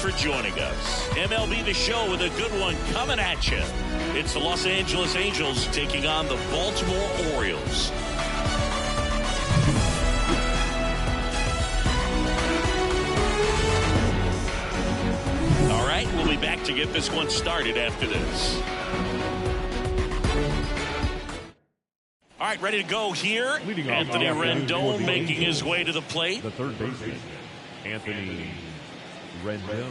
for joining us. MLB The Show with a good one coming at you. It's the Los Angeles Angels taking on the Baltimore Orioles. All right, we'll be back to get this one started after this. All right, ready to go here. Anthony Rendon making his way to the plate. The third baseman, Anthony Rendon.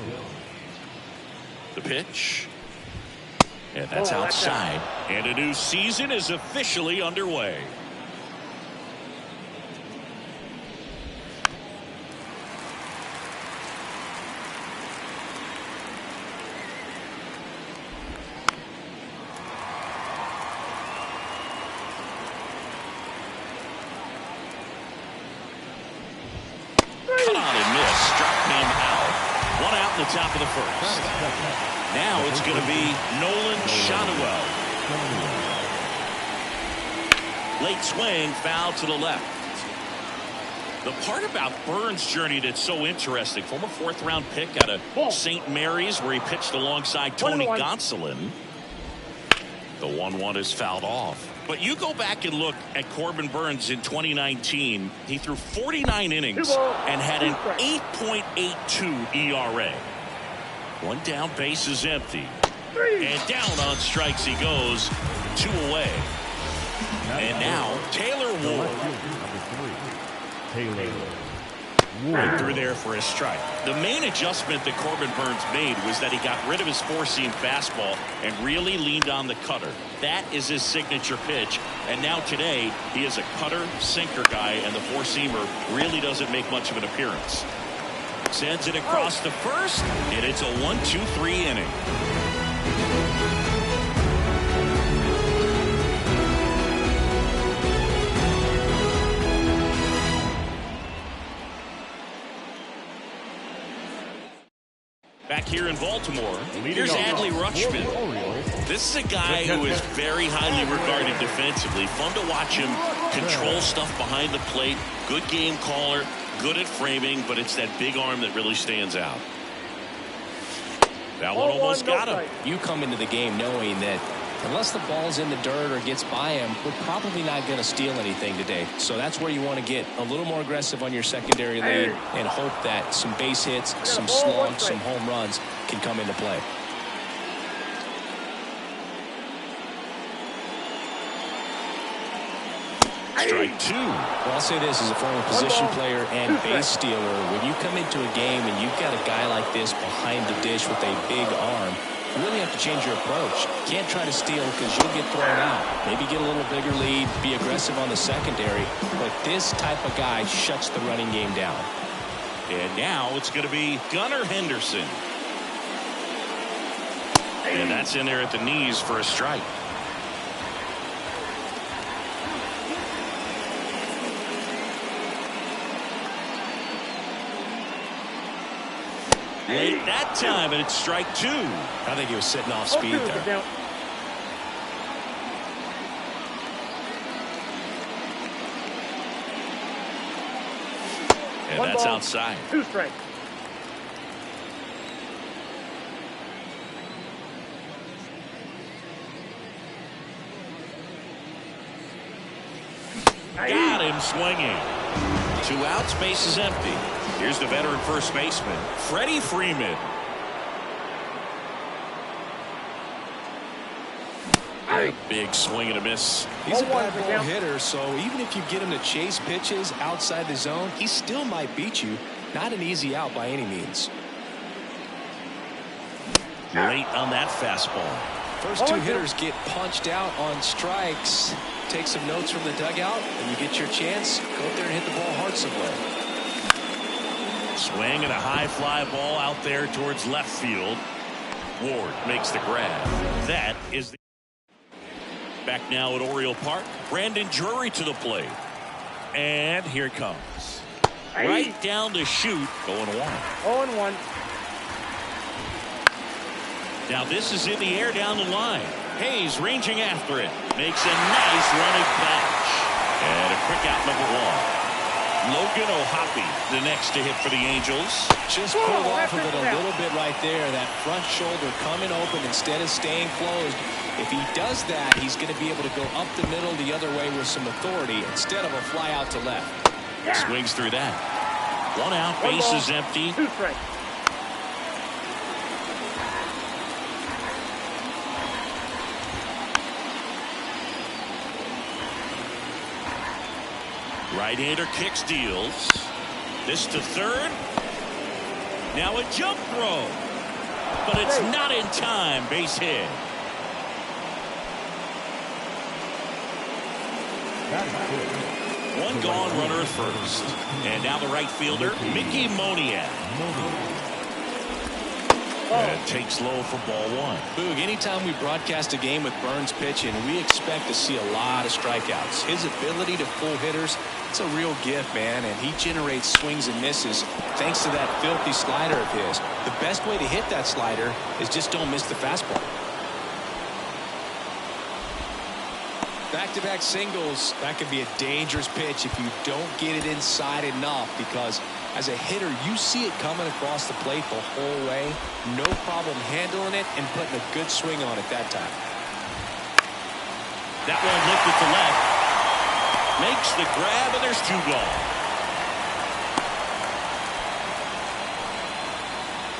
The pitch. And that's outside. And a new season is officially underway. The top of the first. Now it's going to be Nolan Schanuel. Late swing, foul to the left. The part about Burns' journey that's so interesting, former fourth-round pick out of St. Mary's where he pitched alongside Tony Gonsolin. The 1-1 is fouled off. But you go back and look at Corbin Burns in 2019. He threw 49 innings and had an 8.82 ERA. One down, base is empty. And down on strikes he goes. 2 away. And now Taylor Ward. Right through there for a strike. The main adjustment that Corbin Burns made was that he got rid of his four-seam fastball and really leaned on the cutter. That is his signature pitch. And now today, he is a cutter, sinker guy, and the four-seamer really doesn't make much of an appearance. Sends it across the first, and it's a 1-2-3 inning. Back here in Baltimore, here's Adley Rutschman. This is a guy who is very highly regarded defensively. Fun to watch him control stuff behind the plate. Good game caller, good at framing, but it's that big arm that really stands out. That one almost got him. You come into the game knowing that unless the ball's in the dirt or gets by him, we're probably not going to steal anything today. So that's where you want to get a little more aggressive on your secondary lead and hope that some base hits, some slugs, some home runs can come into play. Strike 2. Well, I'll say this as a former position player and base stealer. When you come into a game and you've got a guy like this behind the dish with a big arm, you really have to change your approach. You can't try to steal because you'll get thrown out. Maybe get a little bigger lead, be aggressive on the secondary. But this type of guy shuts the running game down. And now it's going to be Gunnar Henderson. And that's in there at the knees for a strike. Late that time, and it's strike 2. I think he was sitting off speed there. And that's outside. 2 strikes. Got him swinging. 2 outs, base is empty. Here's the veteran first baseman, Freddie Freeman. Big swing and a miss. He's a bad ball hitter, so even if you get him to chase pitches outside the zone, he still might beat you. Not an easy out by any means. Late on that fastball. First 2 hitters get punched out on strikes. Take some notes from the dugout, and you get your chance. Go up there and hit the ball hard somewhere. Swing and a high fly ball out there towards left field. Ward makes the grab. That is the back now at Oriole Park. Brandon Drury to the plate. And here it comes. Right down to shoot. Going 1. 0-1. Now this is in the air down the line. Hayes ranging after it. Makes a nice running catch. And a quick out, number 1. Logan O'Hoppe, the next to hit for the Angels. Just pulled off of it a little bit right there. That front shoulder coming open instead of staying closed. If he does that, he's going to be able to go up the middle the other way with some authority instead of a fly out to left. Swings through that. One out, bases empty. 2 strikes. Right-hander kicks, deals. This to third. Now a jump throw. But it's not in time. Base hit. One gone, runner at first. And now the right fielder, Mickey Moniak. And takes low for ball 1. Boog, anytime we broadcast a game with Burns pitching, we expect to see a lot of strikeouts. His ability to pull hitters, it's a real gift, man, and he generates swings and misses thanks to that filthy slider of his. The best way to hit that slider is just don't miss the fastball. Back-to-back singles, that could be a dangerous pitch if you don't get it inside enough, because as a hitter, you see it coming across the plate the whole way. No problem handling it and putting a good swing on it that time. That one lifted to left. Makes the grab, and there's 2 gone.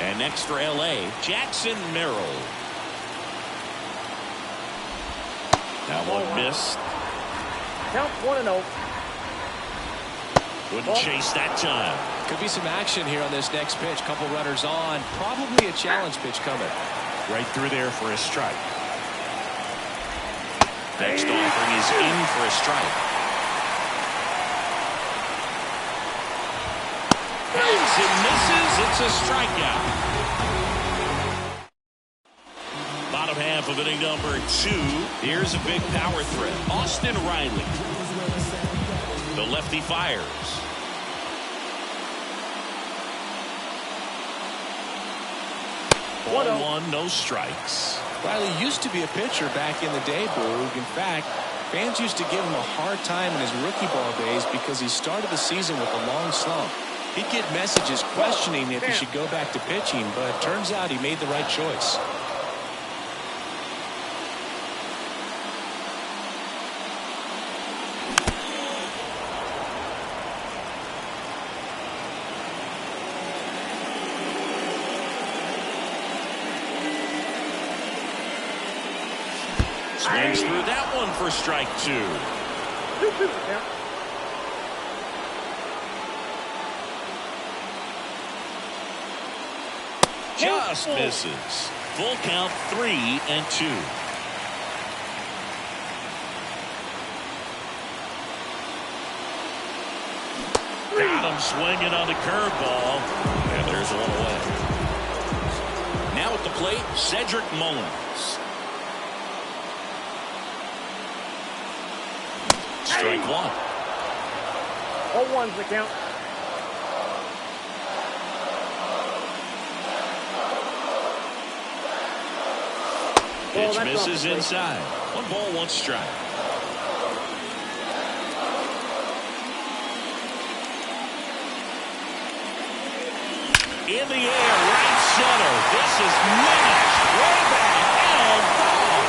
And next for L.A., Jackson Merrill. That one missed. Count 1-0. Wouldn't chase that time. Could be some action here on this next pitch. Couple runners on. Probably a challenge pitch coming. Right through there for a strike. Next offering is in for a strike. As it misses, it's a strikeout. Bottom half of inning number 2. Here's a big power threat. Austin Riley. The lefty fires. 1-1, no strikes. Riley used to be a pitcher back in the day, Boog. In fact, fans used to give him a hard time in his rookie ball days because he started the season with a long slump. He'd get messages questioning if he should go back to pitching, but it turns out he made the right choice. Swings through that one for strike 2. 2-2 count. Just misses. Full count, 3-2. Got him swinging on the curveball. And there's one away. Now at the plate, Cedric Mullins. Strike 1. 0-1's the count. Pitch misses inside. 1 ball, 1 strike. In the air, right center. This is Minich. Way back and gone.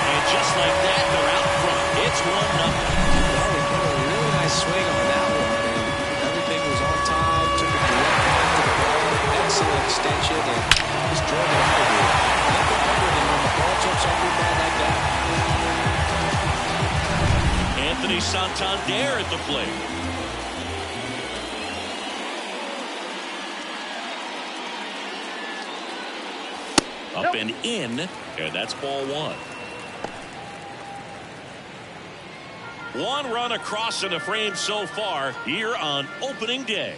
And just like that, they're out front. It's 1-0. Well, we put a really nice swing on that one, and everything was on time. Took a direct path to the ball. Excellent extension, and just drove it out of here. Nothing better than when the ball jumps off your bat like that. Anthony Santander at the plate. Up and in, and that's ball 1. 1 run across in the frame so far here on opening day.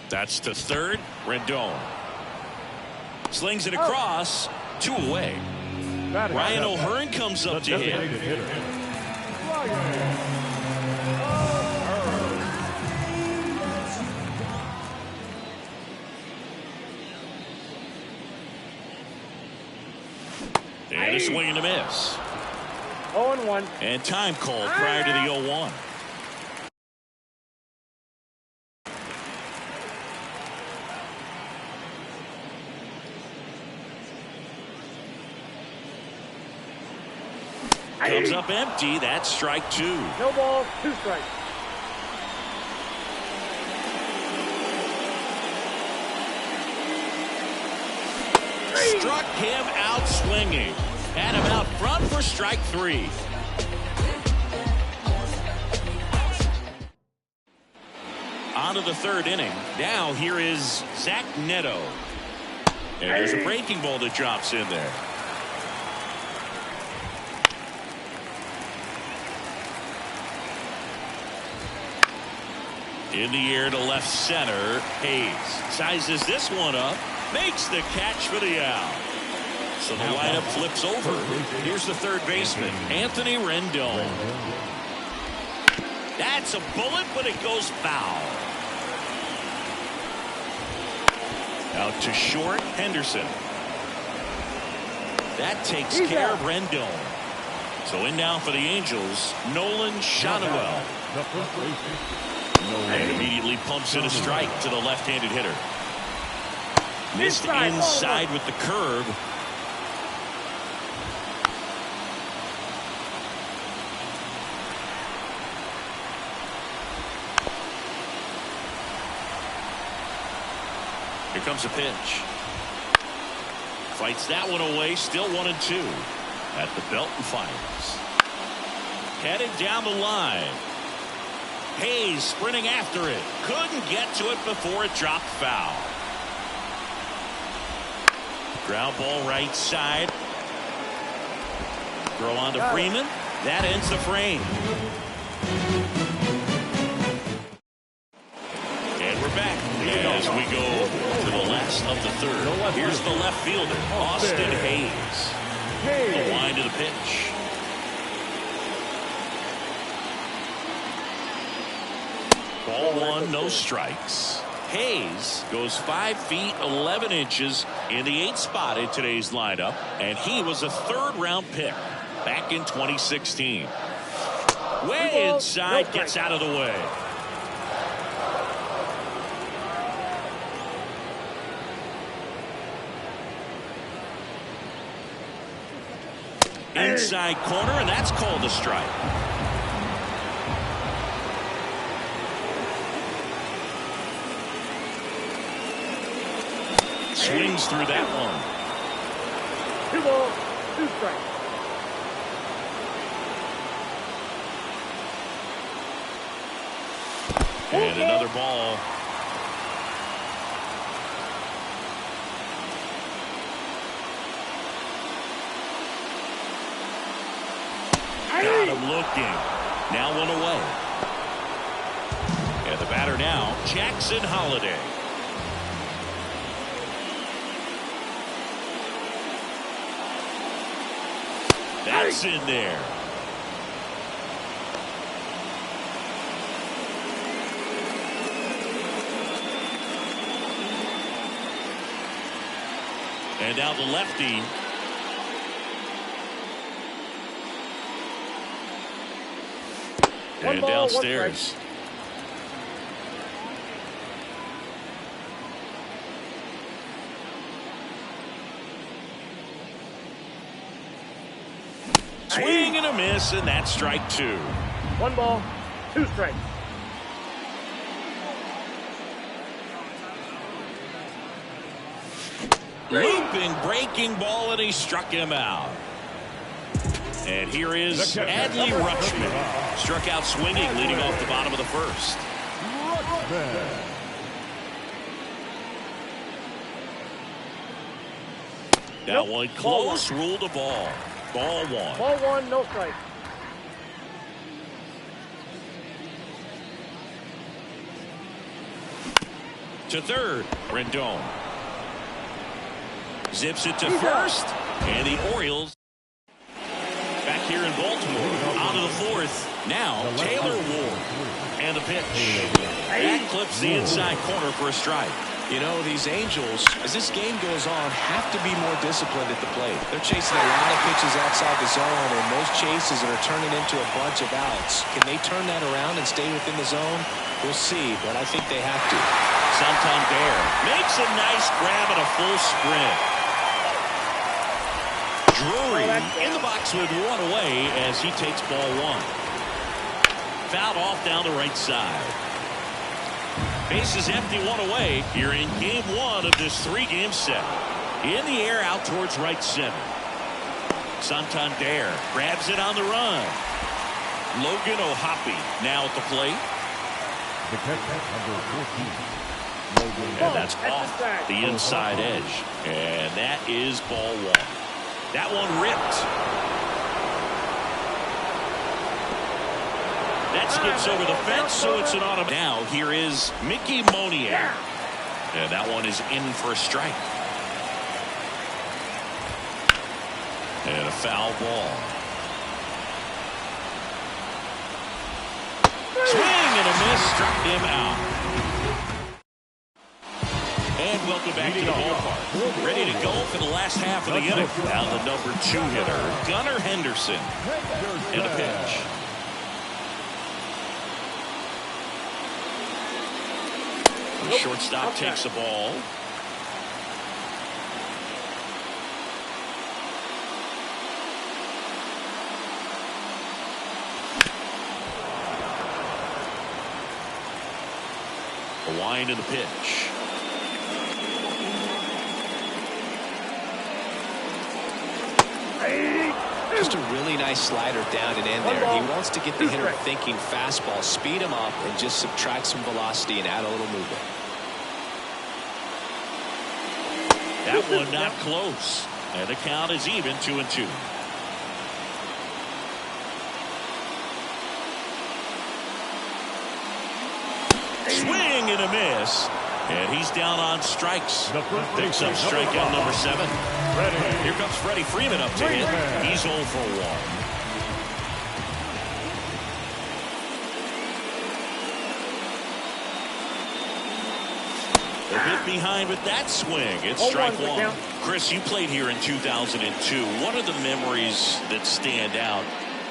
That's to third. Rendon slings it across. 2 away. Ryan O'Hearn comes up to hit. And a swing and a miss. 0-1. And time called prior to the 0-1. Comes up empty. That's strike 2. No ball, 2 strikes. Struck him out swinging. Had him out front for strike 3. On to the 3rd inning. Now here is Zach Neto. And there's a breaking ball that drops in there. In the air to left center. Hayes sizes this one up. Makes the catch for the out. So the lineup flips over. Here's the 3rd baseman, Anthony Rendon. That's a bullet, but it goes foul. Out to short, Henderson. That takes care of Rendon. So in now for the Angels, Nolan Schanuel. And immediately pumps in a strike to the left-handed hitter. Missed inside with the curve. Here comes a pitch. Fights that one away. Still 1-2 at the belt and fires. Headed down the line. Hayes sprinting after it. Couldn't get to it before it dropped foul. Ground ball right side. Throw on to Freeman. That ends the frame. And we're back as we go to the last of the 3rd. Here's the left fielder, Austin Hayes. The line to the pitch. Ball 1, no strikes. Hayes goes 5 feet 11 inches in the 8th spot in today's lineup, and he was a 3rd-round pick back in 2016. Way inside, gets out of the way. Inside corner, and that's called a strike. Swings through that one. 2 balls, 2 strikes. And another ball. Got him looking. Now 1 away. And the batter now, Jackson Holliday. That's in there. And now the lefty. And downstairs. Swing and a miss, and that's strike 2. 1 ball, 2 strikes. Looping, breaking ball, and he struck him out. And here is Adley Rutschman. Struck out swinging, leading off the bottom of the 1st. That one close, ruled a ball. Ball 1. Ball 1, no strike. To 3rd, Rendon. Zips it to 1st, and the Orioles back here in Baltimore. On to the 4th. Now, Taylor Ward. And the pitch. That clips the inside corner for a strike. You know, these Angels, as this game goes on, have to be more disciplined at the plate. They're chasing a lot of pitches outside the zone, and those chases are turning into a bunch of outs. Can they turn that around and stay within the zone? We'll see, but I think they have to. Santander makes a nice grab and a full sprint. Drury in the box with one away as he takes ball one. Fouled off down the right side. Bases empty, one away here in game one of this three-game set. In the air out towards right center. Santander grabs it on the run. Logan O'Hoppe now at the plate. The catcher, number 14. And that's off the inside edge. And that is ball one. That one ripped. That skips over the fence, so it's an automatic. Now, here is Mickey Monier. And that one is in for a strike. And a foul ball. Swing and a miss, struck him out. And welcome back to the ballpark. Ready to go for the last half of the inning. Now the number 2 hitter, Gunnar Henderson. And a pitch. The shortstop takes the ball. A wind of the pitch. Just a really nice slider down and in there. He wants to get the hitter thinking fastball, speed him up, and just subtract some velocity and add a little movement. That one not close. And the count is even, 2-2. Swing and a miss. And he's down on strikes. Picks up strikeout number 7. Here comes Freddie Freeman up to hit. He's 0 for 1. A bit behind with that swing. It's strike one. Chris, you played here in 2002. What are the memories that stand out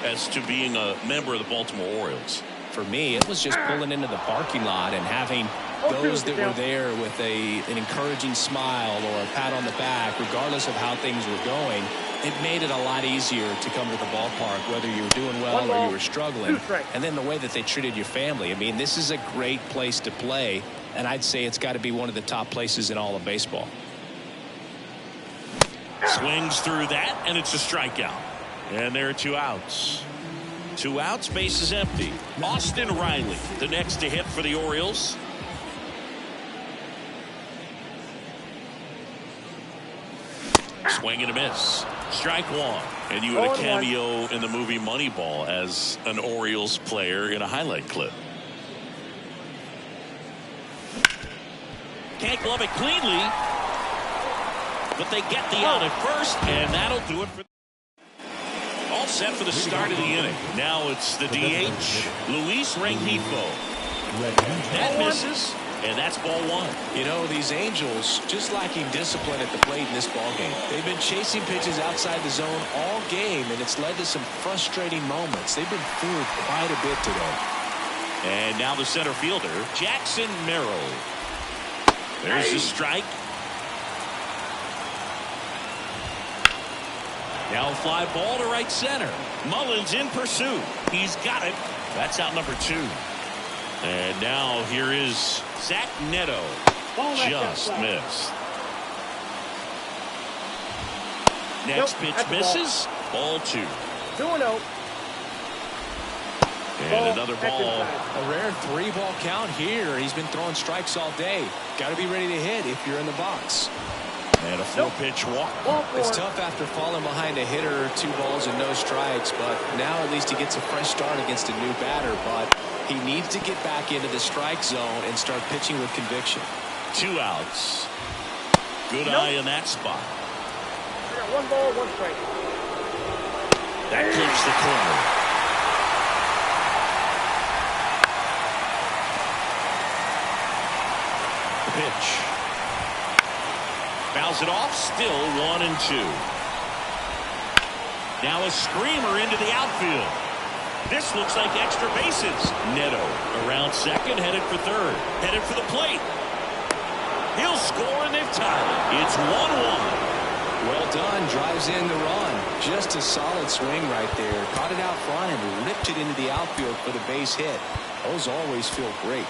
as to being a member of the Baltimore Orioles? For me, it was just pulling into the parking lot and having those that were there with an encouraging smile or a pat on the back, regardless of how things were going. It made it a lot easier to come to the ballpark, whether you were doing well or you were struggling. And then the way that they treated your family. I mean, this is a great place to play, and I'd say it's got to be one of the top places in all of baseball. Swings through that, and it's a strikeout. And there are 2 outs. 2 outs, base is empty. Austin Riley, the next to hit for the Orioles. Swing and a miss. Strike one. And you had a cameo in the movie Moneyball as an Orioles player in a highlight clip. Can't glove it cleanly. But they get the out at first, and that'll do it for. All set for the start of the inning. Now it's the DH, Luis Rengifo. That misses, and that's ball one. You know, these Angels just lacking discipline at the plate in this ballgame. They've been chasing pitches outside the zone all game, and it's led to some frustrating moments. They've been fooled quite a bit today. And now the center fielder, Jackson Merrill. There's the strike. Now a fly ball to right center. Mullins in pursuit. He's got it. That's out number 2. And now here is Zach Neto. Just missed. Next pitch misses. Ball 2. 2-0. And another ball. A rare 3-ball count here. He's been throwing strikes all day. Got to be ready to hit if you're in the box. And a 4-pitch walk. It's tough after falling behind a hitter, 2 balls and no strikes, but now at least he gets a fresh start against a new batter, but he needs to get back into the strike zone and start pitching with conviction. 2 outs. Good eye in that spot. I got 1 ball, 1 strike. That clips the corner. The pitch. Fouls it off, still 1-2. Now a screamer into the outfield. This looks like extra bases. Neto around second, headed for third, headed for the plate. He'll score, and they've tied it. It's 1-1. Well done. Drives in the run. Just a solid swing right there. Caught it out front and ripped it into the outfield for the base hit. Those always feel great.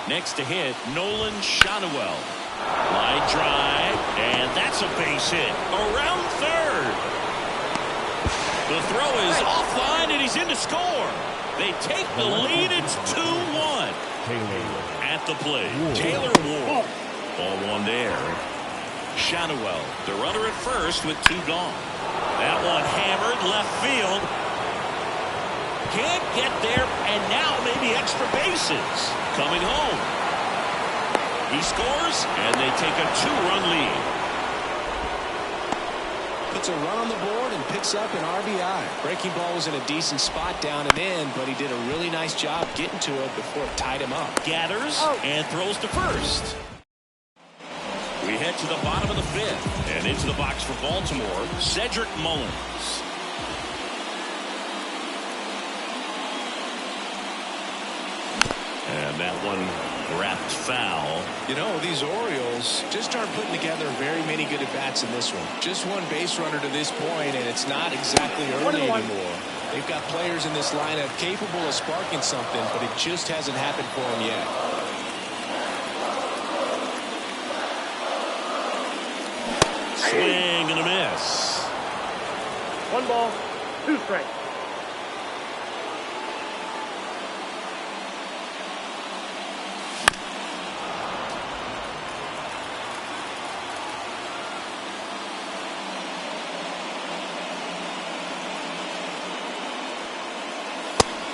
Next to hit, Nolan Schanuel. Line drive, and that's a base hit. Around third. The throw is offline, and he's in to score. They take the lead. It's 2-1. At the plate, Taylor Ward. Ball one there. Schanuel, the runner at first with 2 gone. That one hammered left field. Can't get there, and now maybe extra bases. Coming home. He scores, and they take a 2-run lead. Puts a run on the board and picks up an RBI. Breaking ball was in a decent spot down and in, but he did a really nice job getting to it before it tied him up. Gathers and throws to first. We head to the bottom of the 5th, and into the box for Baltimore, Cedric Mullins. And that one wrapped foul. You know, these Orioles just aren't putting together very many good at-bats in this one. Just one base runner to this point, and it's not exactly early anymore. They've got players in this lineup capable of sparking something, but it just hasn't happened for them yet. Swing and a miss. 1 ball, 2 strikes.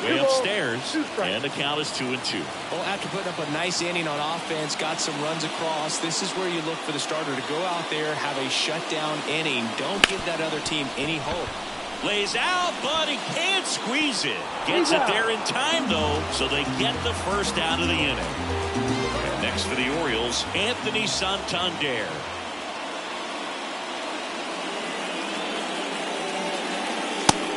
Way upstairs, and the count is 2-2. Well, after putting up a nice inning on offense, got some runs across, this is where you look for the starter to go out there, have a shutdown inning. Don't give that other team any hope. Lays out, but he can't squeeze it. Gets it there in time, though, so they get the first out of the inning. And next for the Orioles, Anthony Santander.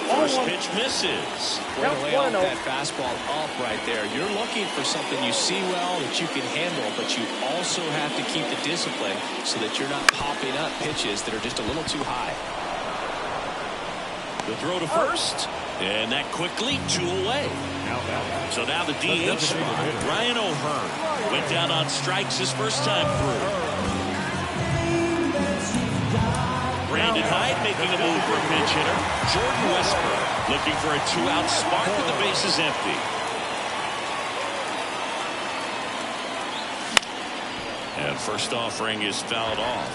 First pitch misses. Way to lay off that fastball up right there. You're looking for something you see well that you can handle, but you also have to keep the discipline so that you're not popping up pitches that are just a little too high. The throw to first, and that quickly 2 away. So now the DH, Ryan O'Hearn, went down on strikes his first time through. Brandon Hyde making a move for a pinch hitter. Jordan Westburg looking for a 2-out spark with the bases empty. And first offering is fouled off.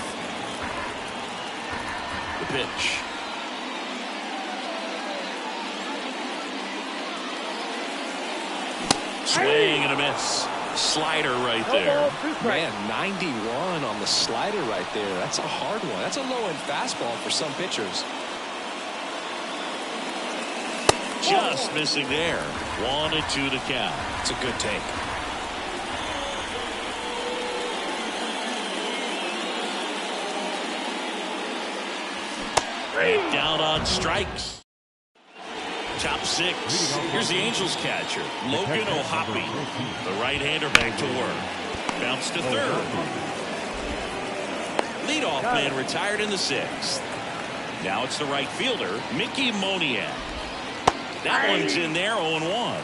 The pitch. Swing and a miss. Slider right there. Man, 91 on the slider right there. That's a hard one. That's a low-end fastball for some pitchers. Just missing there. 1-2 to count. It's a good take. And down on strikes. Top 6. Here's the Angels catcher, Logan O'Hoppe. The right-hander back to work. Bounce to third. Leadoff man retired in the 6th. Now it's the right fielder, Mickey Moniak. That one's in there, 0-1.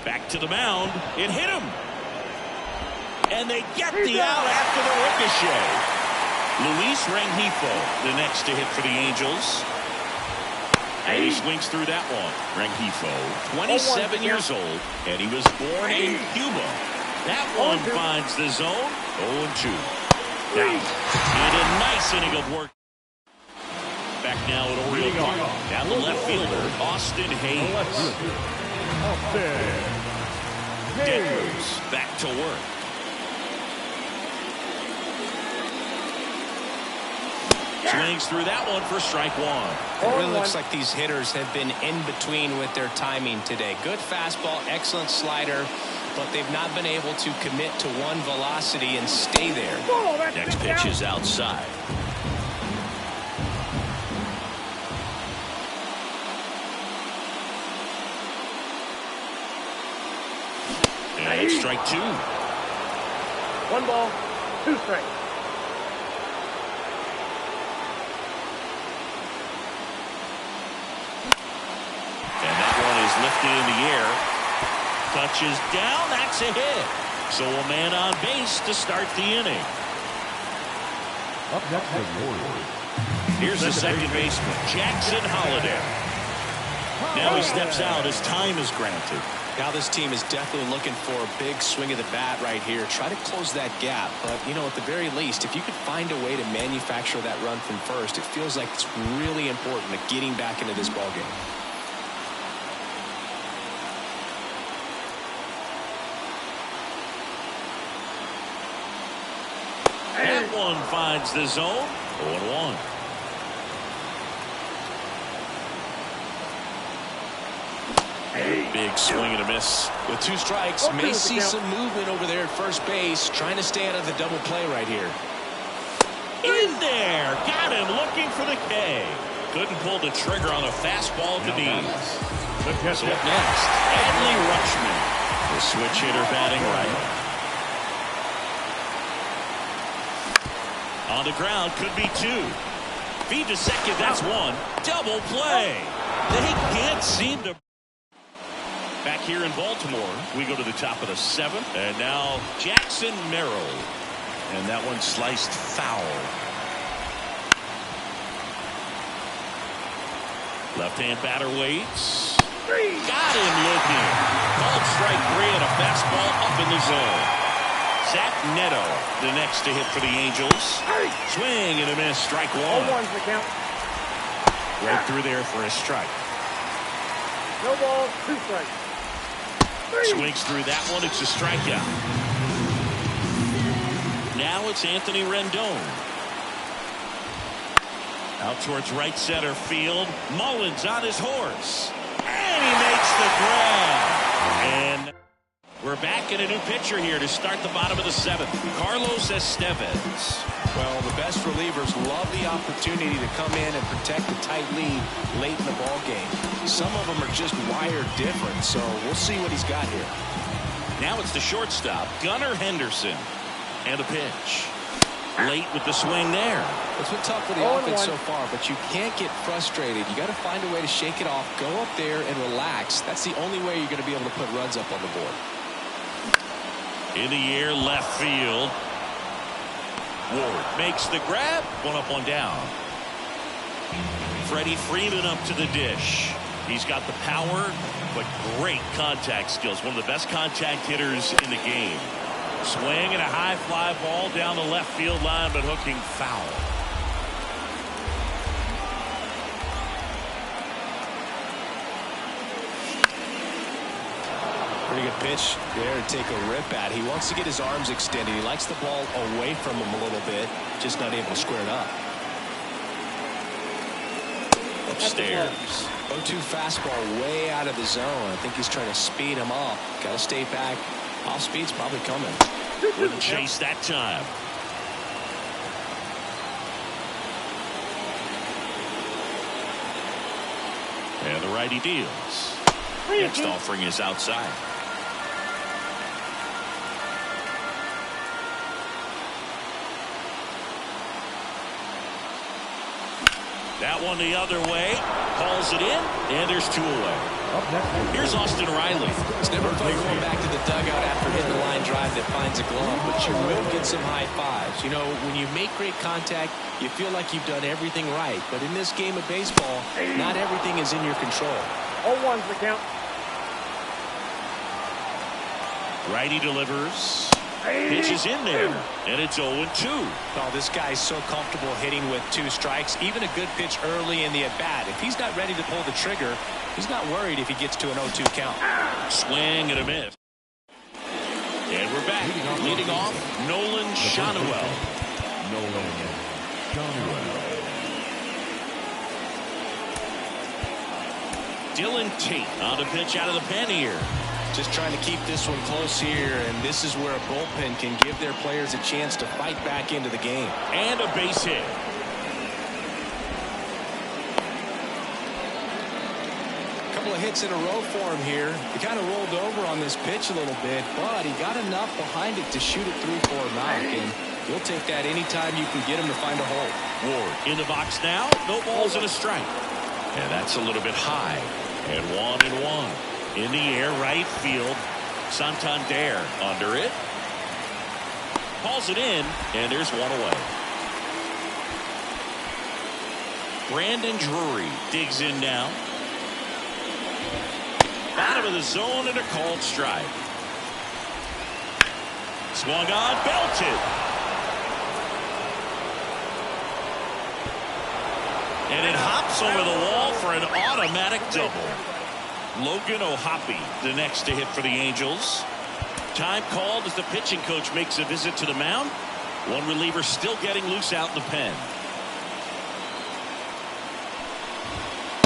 Back to the mound. It hit him. And they get the out after the ricochet. Luis Rengifo, the next to hit for the Angels. And he swings through that one. Rengifo, 27 years old, and he was born in Cuba. That one finds the zone, 0-2. Now, and a nice inning of work. Back now at Oriole Park. Now the left fielder, Austin Hayes. Deckers back to work. Swings through that one for strike one. It really looks like these hitters have been in between with their timing today. Good fastball, excellent slider, but they've not been able to commit to one velocity and stay there. Next pitch is outside. And it's strike two. 1 ball, 2 strikes. And that one is lifted in the air. Touches down. That's a hit. So a man on base to start the inning. Up next, the Warriors. Here's the second baseman, Jackson Holliday. Now he steps out as time is granted. Now this team is definitely looking for a big swing of the bat right here. Try to close that gap. But, you know, at the very least, if you could find a way to manufacture that run from first, it feels like it's really important to getting back into this ballgame. That one finds the zone. 0-1. Big swing and a miss. With 2 strikes, may see some movement over there at first base, trying to stay out of the double play right here. In there. Got him looking for the K. Couldn't pull the trigger on a fastball at the knees. So up next, Adley Rutschman, the switch hitter batting right. On the ground, could be 2. Feed to second, that's 1. Double play. They can't seem to. Back here in Baltimore, we go to the top of the 7th, and now Jackson Merrill, and that one sliced foul. Left-hand batter waits. Got him looking. Called strike 3 and a fastball up in the zone. Zach Neto, the next to hit for the Angels. Swing and a miss, strike 1. 0-1's the count. Right through there for a strike. No balls, 2 strikes. Swings through that one. It's a strikeout. Now it's Anthony Rendon. Out towards right center field. Mullins on his horse. And he makes the grab. And we're back in a new pitcher here to start the bottom of the 7th. Carlos Estevez. Well, the best relievers love the opportunity to come in and protect a tight lead late in the ball game. Some of them are just wired different, so we'll see what he's got here. Now it's the shortstop, Gunnar Henderson. And a pitch. Late with the swing there. It's been tough for the offense so far, but you can't get frustrated. You got to find a way to shake it off, go up there and relax. That's the only way you're going to be able to put runs up on the board. In the air, left field. Ward makes the grab. 1 up, 1 down. Freddie Freeman up to the dish. He's got the power, but great contact skills. One of the best contact hitters in the game. Swing and a high fly ball down the left field line, but hooking foul. Pretty good pitch there to take a rip at. He wants to get his arms extended. He likes the ball away from him a little bit, just not able to square it up. Upstairs. 0-2 fastball way out of the zone. I think he's trying to speed him up. Got to stay back. Off speed's probably coming. Wouldn't chase that time. And the righty deals. Next offering is outside. That one the other way. Calls it in, and there's 2 away. Here's Austin Riley. It's never fun going back to the dugout after hitting a line drive that finds a glove, but you will get some high fives. You know, when you make great contact, you feel like you've done everything right. But in this game of baseball, not everything is in your control. 0-1's the count. Righty delivers. Pitch is in there, and it's 0-2. Oh, this guy's so comfortable hitting with 2 strikes. Even a good pitch early in the at-bat. If he's not ready to pull the trigger, he's not worried if he gets to an 0-2 count. Swing and a miss. And we're back. Leading off, Nolan Schanuel. Nolan Schanuel. Dylan Tate on the pitch out of the pen here. Just trying to keep this one close here, and this is where a bullpen can give their players a chance to fight back into the game. And a base hit. Couple of hits in a row for him here. He kind of rolled over on this pitch a little bit, but he got enough behind it to shoot it through for a knock, and you'll take that anytime you can get him to find a hole. Ward in the box now. No balls and a strike. And that's a little bit high. And 1-1. In the air, right field. Santander under it. Calls it in, and there's one away. Brandon Drury digs in now. Bottom of the zone and a called strike. Swung on, belted. And it hops over the wall for an automatic double. Logan O'Hoppe, the next to hit for the Angels. Time called as the pitching coach makes a visit to the mound. One reliever still getting loose out in the pen.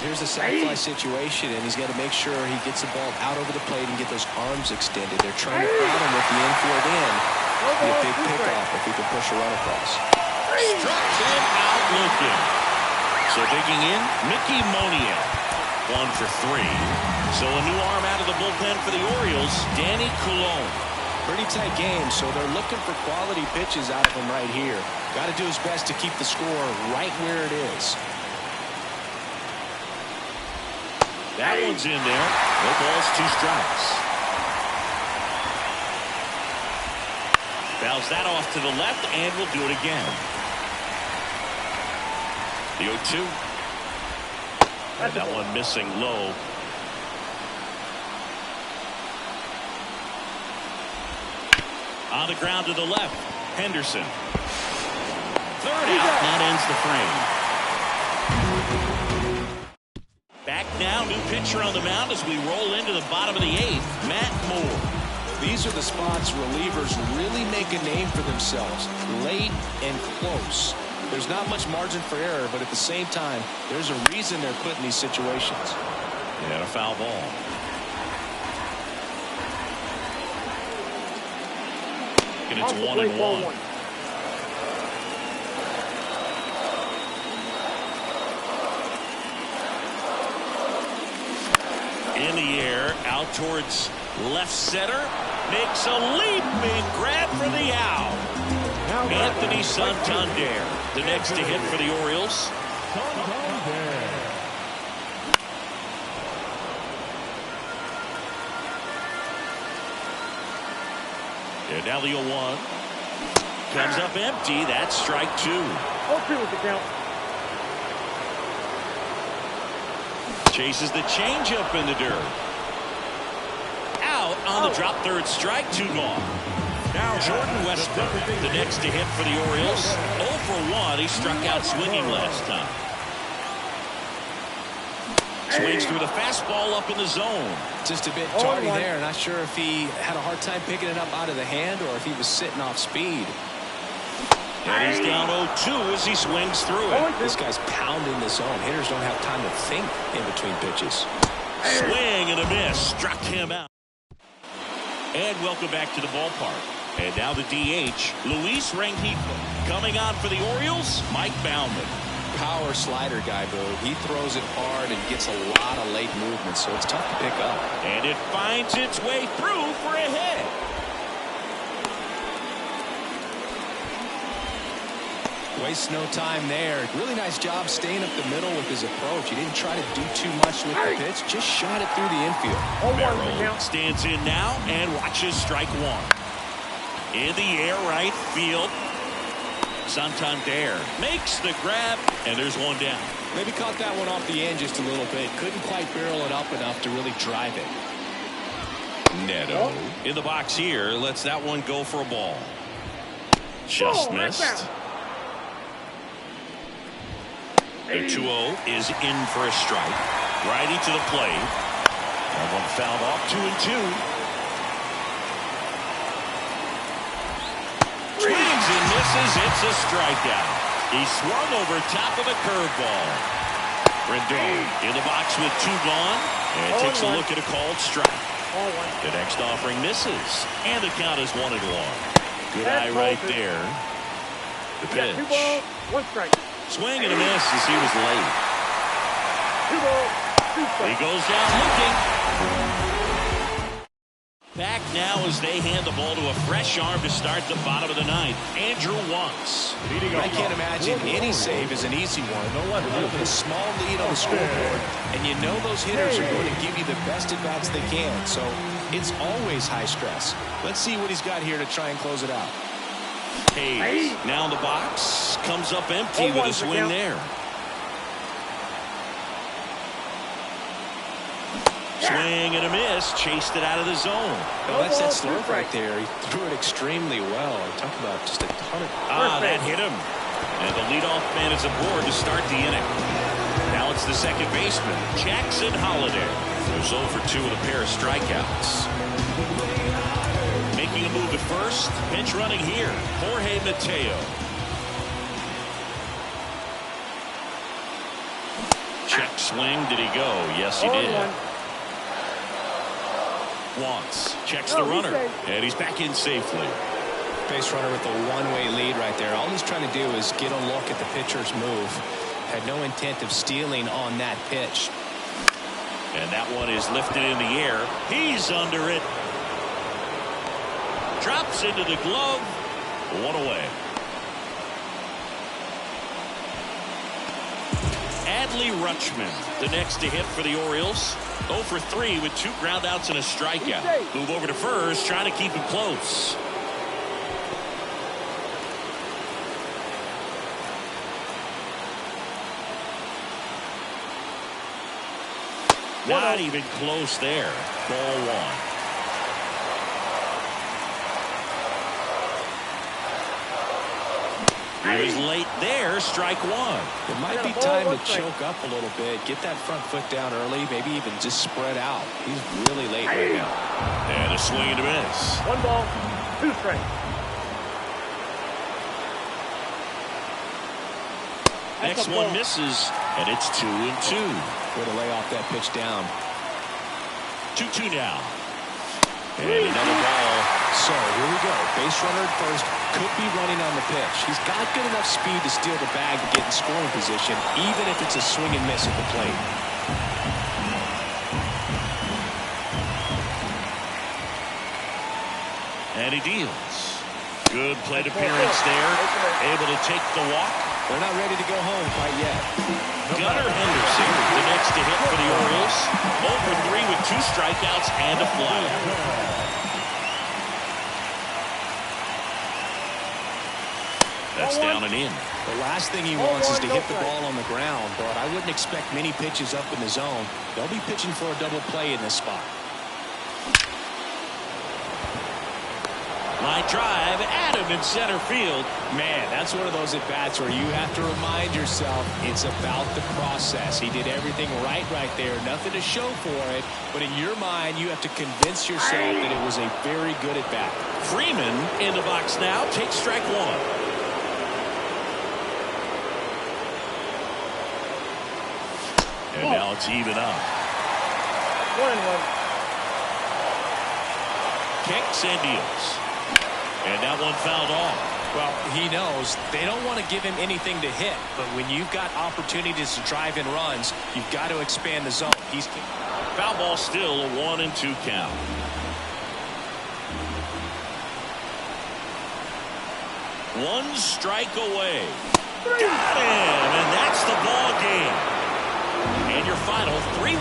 Here's a sac fly situation, and he's got to make sure he gets the ball out over the plate and get those arms extended. They're trying to crowd him with the infield in. Be a big pickoff if he can push a run across. Struck him out looking. So digging in, Mickey Moniak. 1 for 3. So a new arm out of the bullpen for the Orioles, Danny Coulon. Pretty tight game, so they're looking for quality pitches out of him right here. Got to do his best to keep the score right where it is. That one's in there. No balls, 2 strikes. Fouls that off to the left, and we'll do it again. The 0-2. And that one missing low. On the ground to the left. Henderson. Third out. That ends the frame. Back now, new pitcher on the mound as we roll into the bottom of the 8th, Matt Moore. These are the spots relievers really make a name for themselves, late and close. There's not much margin for error, but at the same time, there's a reason they're put in these situations. And a foul ball. And it's 1-1. In the air, out towards left center. Makes a leaping grab for the out. Anthony Santander, the next to hit for the Orioles. And now the 0-1. Comes up empty. That's strike 2. 0-2 with the count. Chases the changeup in the dirt. Out on the drop, third strike, 2 gone. Now Jordan Westburg, the next to hit for the Orioles. 0 for 1. He struck out swinging last time. Swings through the fastball up in the zone. Just a bit tardy there. Not sure if he had a hard time picking it up out of the hand or if he was sitting off speed. And he's down 0-2 as he swings through it. This guy's pounding the zone. Hitters don't have time to think in between pitches. Swing and a miss. Struck him out. And welcome back to the ballpark. And now the DH, Luis Rengifo. Coming on for the Orioles, Mike Baumann. Power slider guy, Boo. He throws it hard and gets a lot of late movement, so it's tough to pick up. And it finds its way through for a hit. Wastes no time there. Really nice job staying up the middle with his approach. He didn't try to do too much with the pitch, just shot it through the infield. Merrill stands in now and watches strike 1. In the air, right field. Santander makes the grab, and there's one down. Maybe caught that one off the end just a little bit. Couldn't quite barrel it up enough to really drive it. Neto in the box here. Lets that one go for a ball. Just missed. The 2-0 is in for a strike. Righty to the plate. That one fouled off. 2-2. Swings and misses. It's a strikeout. He swung over top of a curveball. Rendon in the box with 2 gone. And takes a look at a called strike. Ball one. The next offering misses. And the count is 1-1. Good eye right there. The You got 2 pitch. balls, 1 strike. Swing and a miss as he was late. 2 balls, 2 He strikes. goes down looking. Back now as they hand the ball to a fresh arm to start the bottom of the ninth. Andrew Wantz. I can't imagine any save is an easy one. A small lead on the scoreboard, and you know those hitters are going to give you the best at bats they can. So it's always high stress. Let's see what he's got here to try and close it out. Hayes now in the box. Comes up empty with a swing there. Swing and a miss. Chased it out of the zone. Well, that's that slurve right there. He threw it extremely well. Talk about just a ton of... That hit him. And the leadoff man is aboard to start the inning. Now it's the second baseman, Jackson Holliday. Who's 0 for 2 with a pair of strikeouts. Making a move at first. Pinch running here. Jorge Mateo. Check swing. Did he go? Yes, he did. Wantz checks the runner, and he's back in safely. Base runner with a one-way lead right there. All he's trying to do is get a look at the pitcher's move. Had no intent of stealing on that pitch. And that one is lifted in the air. He's under it. Drops into the glove. 1 away. Adley Rutschman, the next to hit for the Orioles. 0 for 3 with 2 groundouts and a strikeout. Move over to first, trying to keep him close. Not even close there. Ball 1. He was late there. Strike 1. It might be time to choke up a little bit. Get that front foot down early. Maybe even just spread out. He's really late right now. And a swing and a miss. 1 ball, 2 strikes. Next one misses, and it's 2-2. Way to lay off that pitch down. 2-2 now. And another ball. So here we go. Base runner at first. Could be running on the pitch. He's got good enough speed to steal the bag and get in scoring position, even if it's a swing and miss at the plate. And he deals. Good plate appearance there. Able to take the walk. They're not ready to go home quite yet. Gunnar Henderson, the next to hit for the Orioles. 0 for 3 with 2 strikeouts and a flyout. That's down and in. The last thing he wants is to hit the ball on the ground, but I wouldn't expect many pitches up in the zone. They'll be pitching for a double play in this spot. Line drive, Adam in center field. Man, that's one of those at-bats where you have to remind yourself it's about the process. He did everything right there. Nothing to show for it, but in your mind, you have to convince yourself that it was a very good at-bat. Freeman in the box now. Takes strike 1. And now it's even up. 1-1. Kicks and deals. And that one fouled off. Well, he knows they don't want to give him anything to hit, but when you've got opportunities to drive in runs, you've got to expand the zone. He's foul ball still, a 1-2 count. One strike away. Got him, and that's the ball game. And your final 3-1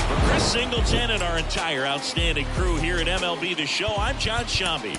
for Chris Singleton and our entire outstanding crew here at MLB The Show. I'm John Shambi.